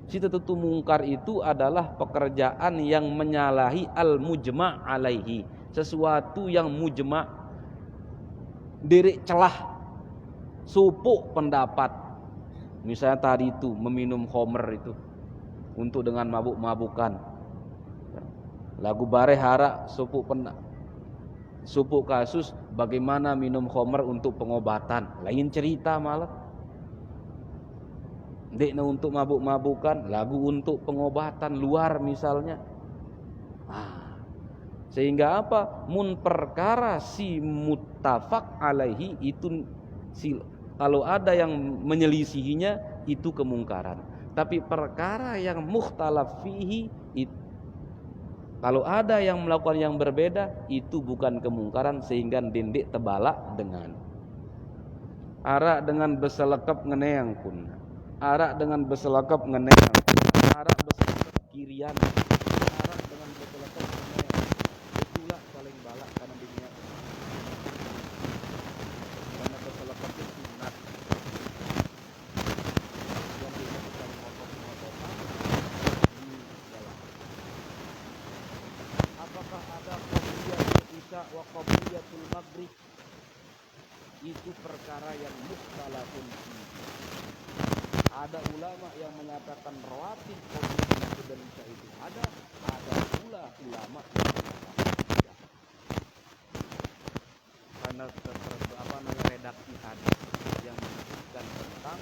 A: Si tetutu mungkar itu adalah pekerjaan yang menyalahi al-mujma' alaihi, sesuatu yang mujma' diri celah supuk pendapat. Misalnya tadi itu meminum khamr itu untuk dengan mabuk-mabukan. Lagu bare hara supuk kasus bagaimana minum khamr untuk pengobatan. Lain cerita malah. Dekna untuk mabuk-mabukan, lagu untuk pengobatan luar misalnya. Sehingga apa? Mun perkara si muttafaq alaihi itu kalau ada yang menyelisihinya itu kemungkaran. Tapi perkara yang mukhtalaf fihi kalau ada yang melakukan yang berbeda itu bukan kemungkaran sehingga dindik tebalak dengan arak dengan beselekap ngeneang pun. Arak dengan beselekap ngeneang. Arak beselekap kirian. Arak dengan beselekap ngeneang. Itulah paling balak karena dirinya. Karena beselekap itu sunat. Yang dia bukan ngotot-ngototan di dalam. Apakah ada qabliyatul isya wa qabliyatul maghrib? Itu perkara yang mukhtalafun fihi. Ada ulama yang menyatakan rawatib qabliyah dan isya itu ada pula ulama yang mengatakan tidak. Karena redaksi hadis yang menyebutkan tentang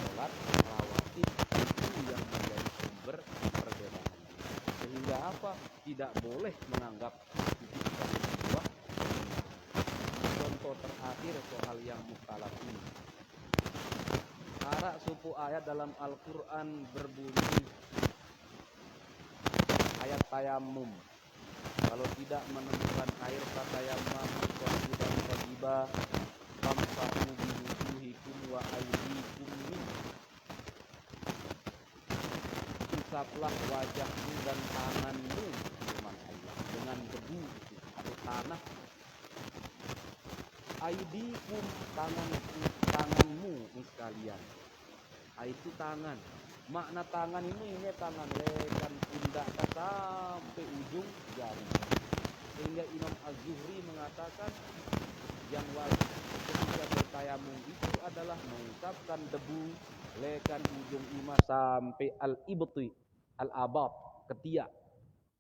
A: sholat rawatib itu yang menjadi sumber perbedaan. Sehingga apa? Tidak boleh menganggap itu sebagai sebuah. Contoh terakhir soal yang mukhtalaf ini. Arak suku ayat dalam Al-Quran berbunyi ayat tayamum. Kalau tidak menemukan air fatayamam dan tajiba famsahu biwujuhikum wa aydikum min. Usaplah wajahmu dan tanganmu firman Allah dengan debu atau tanah. Aydikum tanganmu sekalian. Itu tangan. Makna tangan ini tangan lekan pundak sampai ujung jari. Sehingga Imam Az-Zuhri mengatakan yang wajib ketika bertayamum itu adalah mengusapkan debu lekan ujung imah sampai al-ibti, al-abab, ketiak.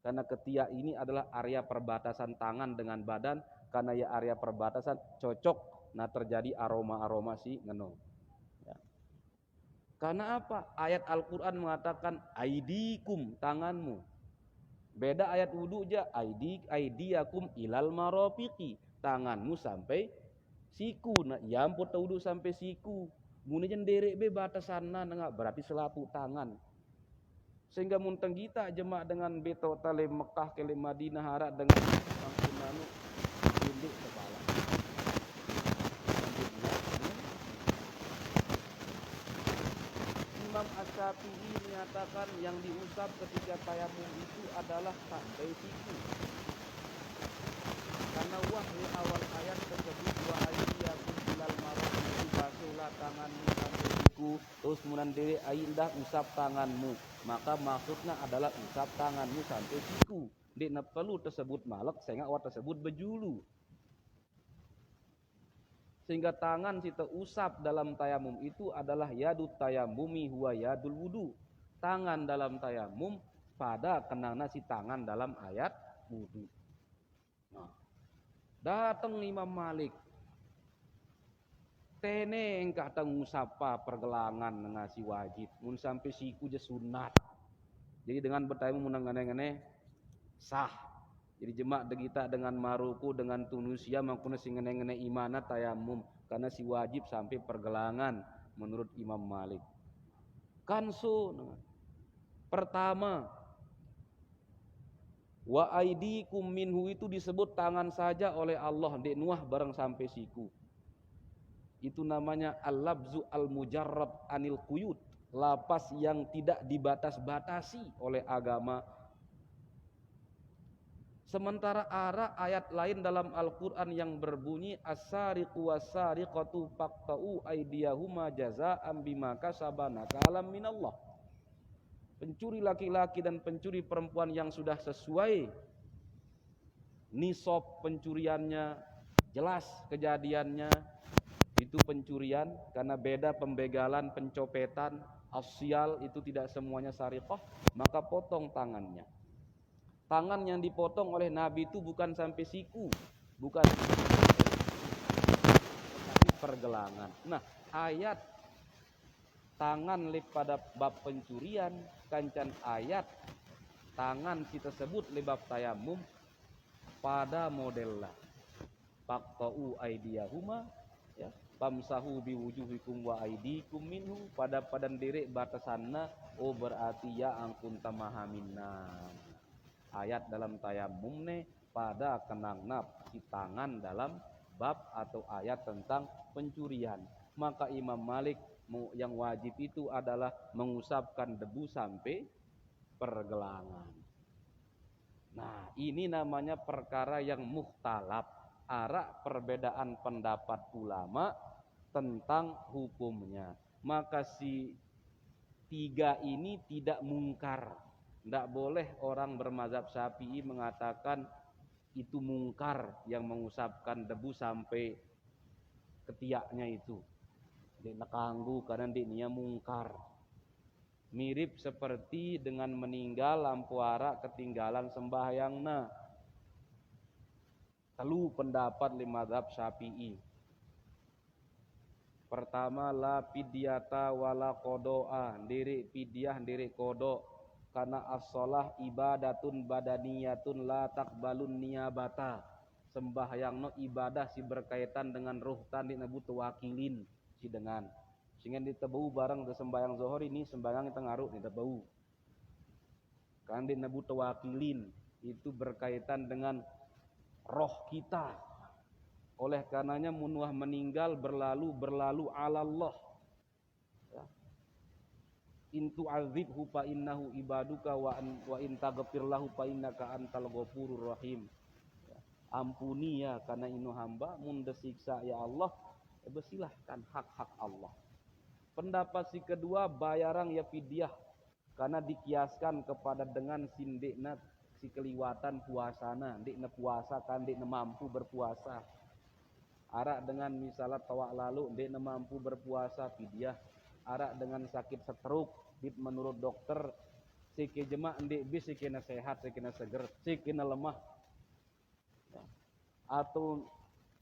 A: Karena ketiak ini adalah area perbatasan tangan dengan badan. Karena ya area perbatasan cocok, nah terjadi aroma-aroma si ngeno. Ya. Karena apa? Ayat Al-Quran mengatakan aidikum, tanganmu. Beda ayat wudu aja, aidiakum ilal marafiqi, tanganmu sampai siku. Nah, ya ampun wudu sampai siku. Mune jenderek be batasanna nengak berarti selaput tangan. Sehingga munteng kita jemaah dengan beto tale Mekah ke Madinah harap dengan angkunanu dindik kepala. Imam Asy-Syafi'i menyatakan yang diusap ketika tayamum itu adalah sampai siku. Karena wahyu awal ayat tersebut wa ayyakum ilal marafiq, basuhlah tanganmu sampai siku, terus kemudian diri indah usap tanganmu. Maka maksudnya adalah usap tanganmu sampai siku. Dek perlu tersebut malak sehingga awak tersebut berjulu. Sehingga tangan kita usap dalam tayamum itu adalah yadut tayamumi huwa yadul wudu. Tangan dalam tayamum pada kenana si tangan dalam ayat wudu. Nah, datang Imam Malik. Tene engkau tang usapa pergelangan ngasi wajib. Mun sampai siku je sunat. Jadi dengan bertayamum menang ngene-ngene sah. Jadi jemaah kita dengan Maroko dengan Tunisia mangkuna sing ngene-ngene imana tayamum karena si wajib sampai pergelangan menurut Imam Malik. Kansu pertama wa aidikum minhu itu disebut tangan saja oleh Allah dek nuah bareng sampai siku. Itu namanya al-labzu al-mujarrab anil quyud, lapas yang tidak dibatas-batasi oleh agama. Sementara ada ayat lain dalam Al-Quran yang berbunyi as-sariqu was-sariqatu faqta'u aydiyahuma jazaa'an bima kasaba nakalam minallah. Pencuri laki-laki dan pencuri perempuan yang sudah sesuai nisab pencuriannya, jelas kejadiannya, itu pencurian karena beda pembegalan, pencopetan, asyal itu tidak semuanya sariqah, maka potong tangannya. Tangan yang dipotong oleh Nabi itu bukan sampai siku, bukan tetapi pergelangan. Nah, ayat tangan lek pada bab pencurian, kancan ayat tangan si tersebut lebab tayamum pada model lah. Faqta'u aydiyahuma ya, famsahu biwujuhikum wa aydikum minhu pada padan direk batasanna, oh berarti ya angkun tamahaminna. Ayat dalam tayamum ne pada kenangnap si tangan dalam bab atau ayat tentang pencurian. Maka Imam Malik yang wajib itu adalah mengusapkan debu sampai pergelangan. Nah, ini namanya perkara yang mukhtalaf, arak perbedaan pendapat ulama tentang hukumnya. Maka si tiga ini tidak mungkar. Tidak boleh orang bermazhab Syafi'i mengatakan itu mungkar yang mengusapkan debu sampai ketiaknya itu. Dia nakanggu karena dia mungkar. Mirip seperti dengan meninggal lampu arak ketinggalan sembahyangna. Telu pendapat li mazhab Syafi'i. Pertama la fidyata wala qodoa, ndiri fidyah ndiri kodok. Karena as-shalah ibadatun badaniyatun la taqbalun niyabata. Sembahyangno ibadah si berkaitan dengan ruh tadi butuh wakilin si dengan. Sehingga ditebau barang ke sembahyang zuhur ini sembahyang tengaruh ditebau. Kan butuh wakilin itu berkaitan dengan roh kita. Oleh karenanya munuah meninggal berlalu ala Allah. Ya. In tu'adzibhu fa innahu ibaduka wa in taghfir lahu fa innaka antal ghafurur rahim. Ya. Ampuni ya karena inu hamba, mun desiksa ya Allah, silahkan hak-hak Allah. Pendapat si kedua bayaran ya fidyah karena dikiaskan kepada dengan sindikna si keliwatan puasana, ndikna puasa kan ndikna mampu berpuasa. Arak dengan misalnya tawak lalu ndikna mampu berpuasa fidyah. Arak dengan sakit stroke menurut dokter sike jema ndik bis sikena sehat, sikena seger, sikena lemah. Ya. Atau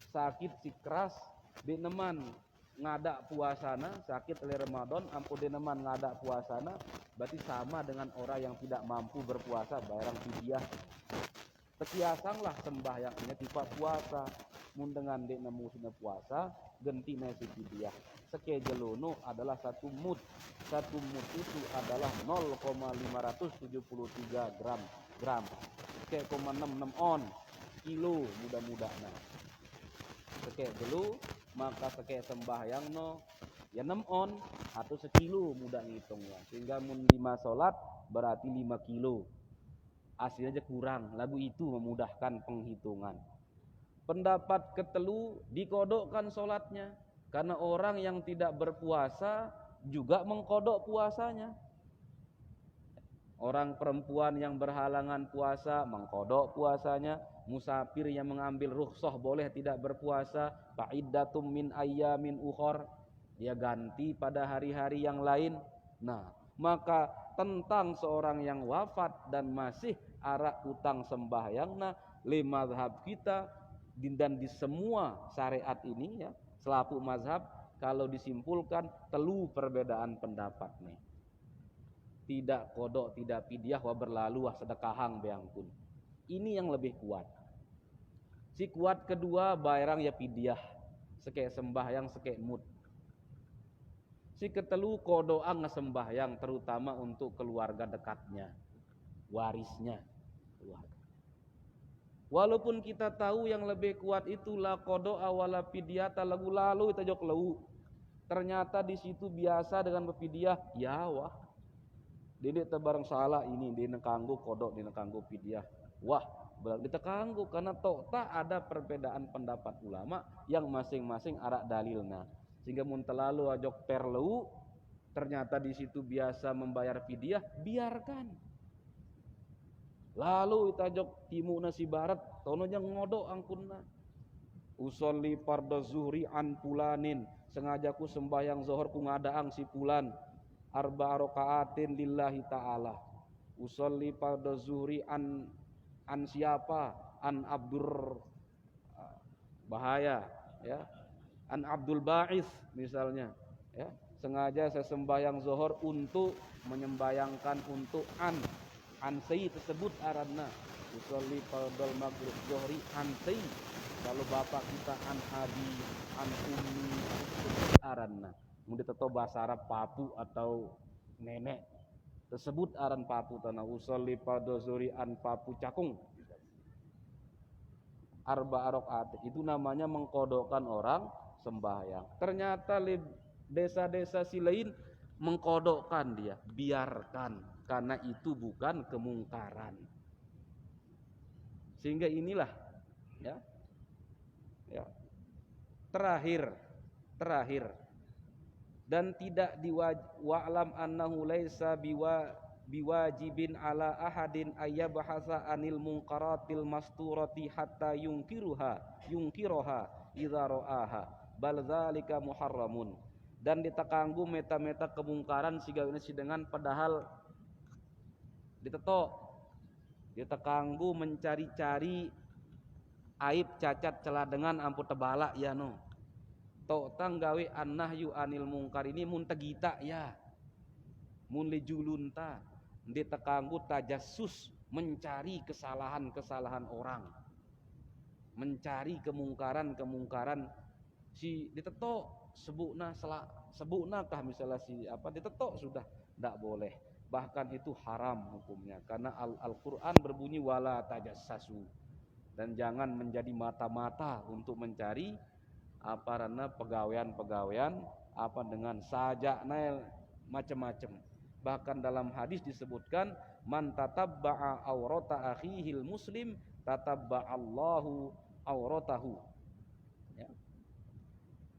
A: sakit si keras di neman ngada puasana, sakit oleh Ramadan ampun di neman ngada puasana, berarti sama dengan orang yang tidak mampu berpuasa bayar fidyah. Tekiasanglah sembahyangnya tiba puasa, mun dengan dek nemu sina puasa genti nasi fidyah. Sekejelono adalah satu mud. Satu mud itu adalah 0,573 gram. Seke 0,66 on kilo mudah-mudahnya. Seke dulu maka seke sembahyang no ya 6 on atau sekilo mudah ngitungnya. Sehingga mun 5 salat berarti 5 kilo. Hasilnya aja kurang. Lagu itu memudahkan penghitungan. Pendapat ketelu dikodokkan sholatnya. Karena orang yang tidak berpuasa juga mengkodok puasanya. Orang perempuan yang berhalangan puasa mengkodok puasanya. Musafir yang mengambil rukhsah boleh tidak berpuasa. Fa'iddatum min ayyamin ukhor. Dia ganti pada hari-hari yang lain. Nah, maka tentang seorang yang wafat dan masih arak utang sembahyangna li mazhab kita dan di semua syariat ini ya selaku mazhab kalau disimpulkan telu perbedaan pendapat nih. Tidak kodok, tidak fidyah wa berlalu wa sedekahang beangkun. Ini yang lebih kuat. Si kuat kedua barang ya pidyah, sekek sembahyang sekek mut. Si ketelu kodoa ngesembahyang terutama untuk keluarga dekatnya, warisnya, keluarga. Walaupun kita tahu yang lebih kuat itulah kodoa wala pidyata lalu kita jok lau. Ternyata di situ biasa dengan berpidyah, ya wah. Dede tebarang salah ini di nekanggu kodok di nekanggu pidyah. Wah, berarti kita kanggu karena tak ada perbedaan pendapat ulama yang masing-masing arak dalilna. Sehingga mun terlalu ajok perlu ternyata di situ biasa membayar pidyah, biarkan. Lalu kita ajok timu nasi barat, tono jang ngodok angkunna. Usolli fardu zuhri an pulanin, sengaja ku sembahyang zuhur ku ngadaang si pulan. Arba rakaatin lillahi ta'ala. Usolli fardu zuhri an siapa? An Abdur Bahaya, ya. An Abdul Ba'is misalnya, ya. Sengaja saya sembahyang zuhur untuk menyembayangkan untuk an sayi tersebut aranna. Usolli fardal maghrib zuhri an sayi. Kalau bapak kita an abi, an ummi aranna. Mungkin tetap bahasa Arab papu atau nenek tersebut aran papu tanah. Usolli fardal zuhri an papu cakung. Arba rakaat itu namanya mengkodokkan orang sembahyang. Ternyata desa-desa si lain mengkodokkan dia, biarkan karena itu bukan kemungkaran. Sehingga inilah ya. Terakhir dan tidak wa'lam annahu laisa biwajibin ala ahadin ayyabhasa anil munkaratil masturati hatta yungkiroha idza ra'aha bal dzalika muharramun. Dan ditakanggu meta-meta kemungkaran siga ini dengan padahal ditakanggu mencari-cari aib cacat celah dengan ampu tebala ya no. Tok tanggawe annahyu anil mungkar ini mun tegita ya. Mun lijulunta ditakanggu tajassus mencari kesalahan-kesalahan orang. Mencari kemungkaran si ditetok sebutna kah misalnya si apa ditetok sudah tidak boleh, bahkan itu haram hukumnya karena Al-Qur'an berbunyi wala tajassasu, dan jangan menjadi mata-mata untuk mencari apa rana pegawaian apa dengan sajakna macam-macam. Bahkan dalam hadis disebutkan man tatabba'a aurata akhihil muslim tatabba'allahu auratahu, ya.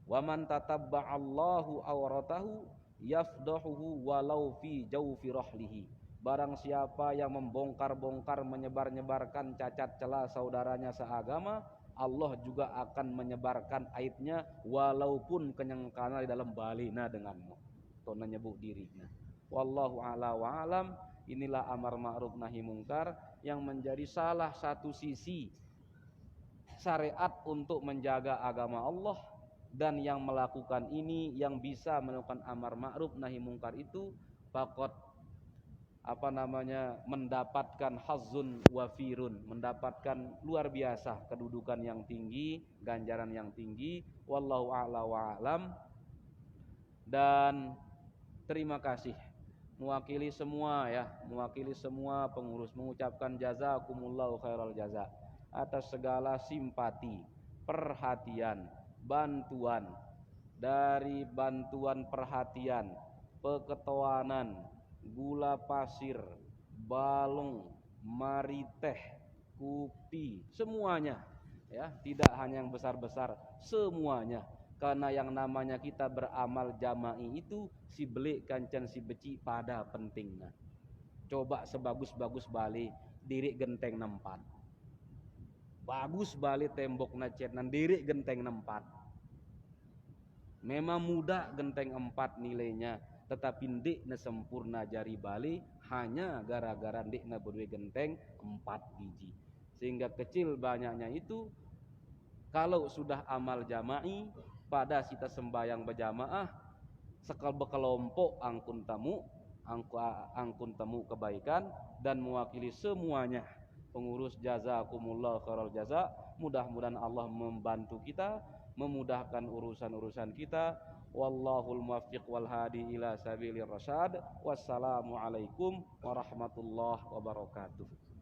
A: Wa man tatabba'allahu auratahu yafdahuhu walau fi jawfi rahlihi. Barang siapa yang membongkar-bongkar menyebar-nyebarkan cacat celah saudaranya seagama, Allah juga akan menyebarkan aibnya walaupun kenyangkana di dalam balina denganmu. Tona nyebut dirinya. Wallahu a'la wa alam. Inilah amar ma'ruf nahi mungkar yang menjadi salah satu sisi syariat untuk menjaga agama Allah. Dan yang melakukan ini, yang bisa melakukan amar ma'ruf nahi mungkar itu faqad mendapatkan hazzun wafirun, mendapatkan luar biasa kedudukan yang tinggi, ganjaran yang tinggi. Wallahu a'la wa alam. Dan terima kasih mewakili semua pengurus mengucapkan jazakumullahu khairal jaza atas segala simpati, perhatian, bantuan, dari bantuan perhatian, peketuanan, gula pasir, balung, mari teh, kopi, semuanya, ya, tidak hanya yang besar-besar, semuanya. Karena yang namanya kita beramal jama'i itu si belik kancan si beci pada pentingnya. Coba sebagus-bagus balik diri genteng 4. Bagus balik tembok nacet nan diri genteng 4. Memang mudah genteng 4 nilainya, tetapi ndik na sempurna jari bali hanya gara-gara ndik na berdua genteng 4 biji. Sehingga kecil banyaknya itu kalau sudah amal jama'i pada kita sembahyang berjamaah sekal berkelompok angkun tamu kebaikan dan mewakili semuanya pengurus jazakumullah khairal jaza. Mudah-mudahan Allah membantu kita, memudahkan urusan-urusan kita. Wallahul muwaffiq wal hadi ila sabilir rasyad. Wassalamualaikum warahmatullahi wabarakatuh.